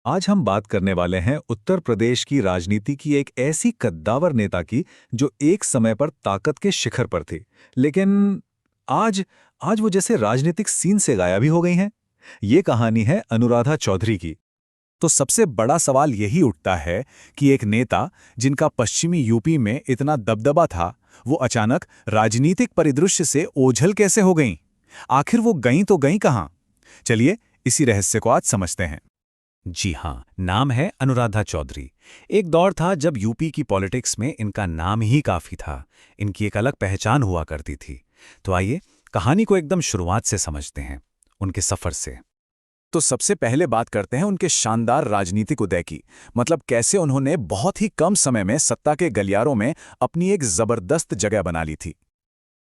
आज हम बात करने वाले हैं उत्तर प्रदेश की राजनीति की एक ऐसी कद्दावर नेता की जो एक समय पर ताकत के शिखर पर थी, लेकिन आज आज वो जैसे राजनीतिक सीन से गायब ही हो गई हैं। ये कहानी है अनुराधा चौधरी की। तो सबसे बड़ा सवाल यही उठता है कि एक नेता जिनका पश्चिमी यूपी में इतना दबदबा था, वो अचानक राजनीतिक परिदृश्य से ओझल कैसे हो गईं? आखिर वो गईं तो गईं कहाँ? चलिए इसी रहस्य को आज समझते हैं। जी हाँ, नाम है अनुराधा चौधरी। एक दौर था जब यूपी की पॉलिटिक्स में इनका नाम ही काफी था। इनकी एक अलग पहचान हुआ करती थी। तो आइए कहानी को एकदम शुरुआत से समझते हैं, उनके सफर से। तो सबसे पहले बात करते हैं उनके शानदार राजनीतिक उदय की। मतलब कैसे उन्होंने बहुत ही कम समय में सत्ता के गलियारों में अपनी एक जबरदस्त जगह बना ली थी।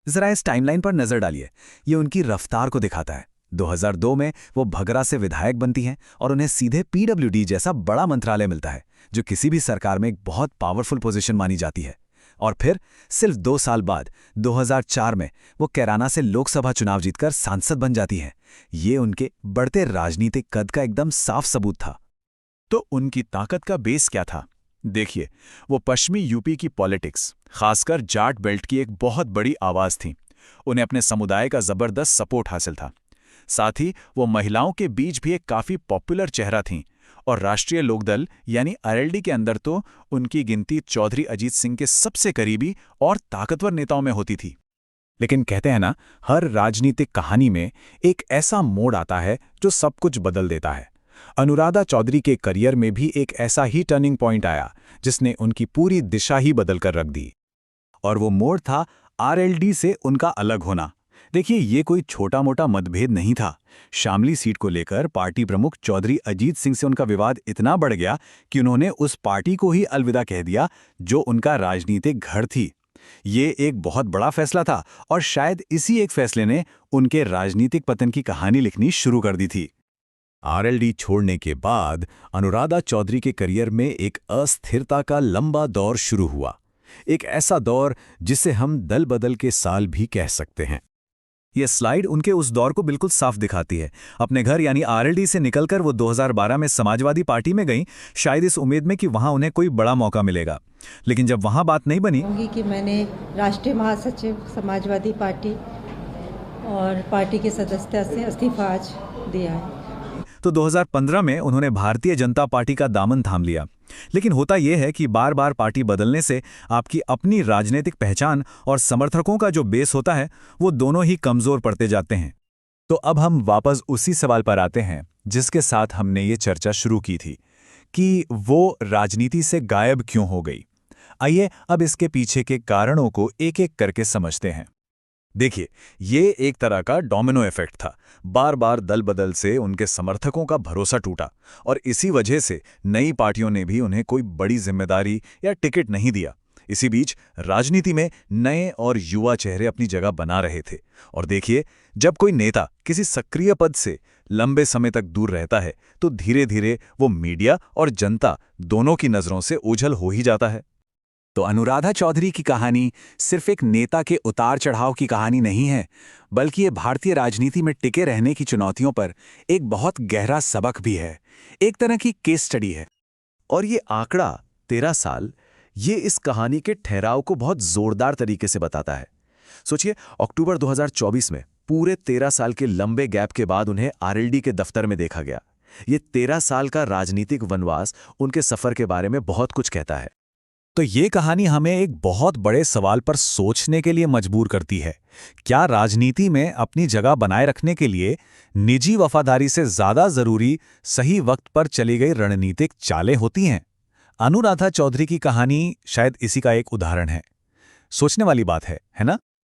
जरा इस टाइमलाइन पर नजर डालिए, ये उनकी रफ्तार को दिखाता है। 2002 में वो भगरा से विधायक बनती हैं और उन्हें सीधे पीडब्ल्यूडी जैसा बड़ा मंत्रालय मिलता है, जो किसी भी सरकार में एक बहुत पावरफुल पोजीशन मानी जाती है। और फिर सिर्फ 2 साल बाद 2004 में वो कैराना से लोकसभा चुनाव जीतकर सांसद बन जाती हैं। ये उनके बढ़ते राजनीतिक कद का एकदम साफ सबूत था। तो उनकी ताकत का बेस क्या था? देखिए, वो पश्चिमी यूपी की पॉलिटिक्स, खासकर जाट बेल्ट की एक बहुत बड़ी आवाज थी। उन्हें अपने समुदाय का जबरदस्त सपोर्ट हासिल था। साथ ही वो महिलाओं के बीच भी एक काफी पॉपुलर चेहरा थीं और राष्ट्रीय लोकदल यानी आरएलडी के अंदर तो उनकी गिनती चौधरी अजीत सिंह के सबसे करीबी और ताकतवर नेताओं में होती थी। लेकिन कहते हैं ना, हर राजनीतिक कहानी में एक ऐसा मोड़ आता है जो सब कुछ बदल देता है। अनुराधा चौधरी के करियर में भी एक ऐसा ही टर्निंग पॉइंट आया जिसने उनकी पूरी दिशा ही बदल कर रख दी। और वो मोड़ था आरएलडी से उनका अलग होना। देखिए, ये कोई छोटा मोटा मतभेद नहीं था। शामली सीट को लेकर पार्टी प्रमुख चौधरी अजीत सिंह से उनका विवाद इतना बढ़ गया कि उन्होंने उस पार्टी को ही अलविदा कह दिया जो उनका राजनीतिक घर थी। ये एक बहुत बड़ा फैसला था और शायद इसी एक फैसले ने उनके राजनीतिक पतन की कहानी लिखनी शुरू कर दी थी। आरएलडी छोड़ने के बाद अनुराधा चौधरी के करियर में एक अस्थिरता का लंबा दौर शुरू हुआ। एक ऐसा दौर जिसे हम दल बदल के साल भी कह सकते हैं। यह स्लाइड उनके उस दौर को बिल्कुल साफ दिखाती है। अपने घर यानी आरएलडी से निकलकर वो 2012 में समाजवादी पार्टी में गईं, शायद इस उम्मीद में कि वहां उन्हें कोई बड़ा मौका मिलेगा। लेकिन जब वहां बात नहीं बनी कि मैंने राष्ट्रीय महासचिव समाजवादी पार्टी और पार्टी के सदस्यता से इस्तीफा आज दिया है, तो 2015 में उन्होंने भारतीय जनता पार्टी का दामन थाम लिया। लेकिन होता यह है कि बार बार पार्टी बदलने से आपकी अपनी राजनीतिक पहचान और समर्थकों का जो बेस होता है, वो दोनों ही कमजोर पड़ते जाते हैं। तो अब हम वापस उसी सवाल पर आते हैं जिसके साथ हमने ये चर्चा शुरू की थी कि वो राजनीति से गायब क्यों हो गई। आइए अब इसके पीछे के कारणों को एक एक करके समझते हैं। देखिए, ये एक तरह का डोमिनो इफेक्ट था। बार बार दल बदल से उनके समर्थकों का भरोसा टूटा और इसी वजह से नई पार्टियों ने भी उन्हें कोई बड़ी जिम्मेदारी या टिकट नहीं दिया। इसी बीच राजनीति में नए और युवा चेहरे अपनी जगह बना रहे थे। और देखिए, जब कोई नेता किसी सक्रिय पद से लंबे समय तक दूर रहता है तो धीरे धीरे वो मीडिया और जनता दोनों की नजरों से ओझल हो ही जाता है। तो अनुराधा चौधरी की कहानी सिर्फ एक नेता के उतार चढ़ाव की कहानी नहीं है, बल्कि ये भारतीय राजनीति में टिके रहने की चुनौतियों पर एक बहुत गहरा सबक भी है, एक तरह की केस स्टडी है। और ये आंकड़ा 13 साल, ये इस कहानी के ठहराव को बहुत जोरदार तरीके से बताता है। सोचिए, अक्टूबर 2024 में पूरे 13 साल के लंबे गैप के बाद उन्हें आरएलडी के दफ्तर में देखा गया। ये 13 साल का राजनीतिक वनवास उनके सफर के बारे में बहुत कुछ कहता है। तो ये कहानी हमें एक बहुत बड़े सवाल पर सोचने के लिए मजबूर करती है। क्या राजनीति में अपनी जगह बनाए रखने के लिए निजी वफादारी से ज्यादा जरूरी सही वक्त पर चली गई रणनीतिक चालें होती हैं? अनुराधा चौधरी की कहानी शायद इसी का एक उदाहरण है। सोचने वाली बात है ना?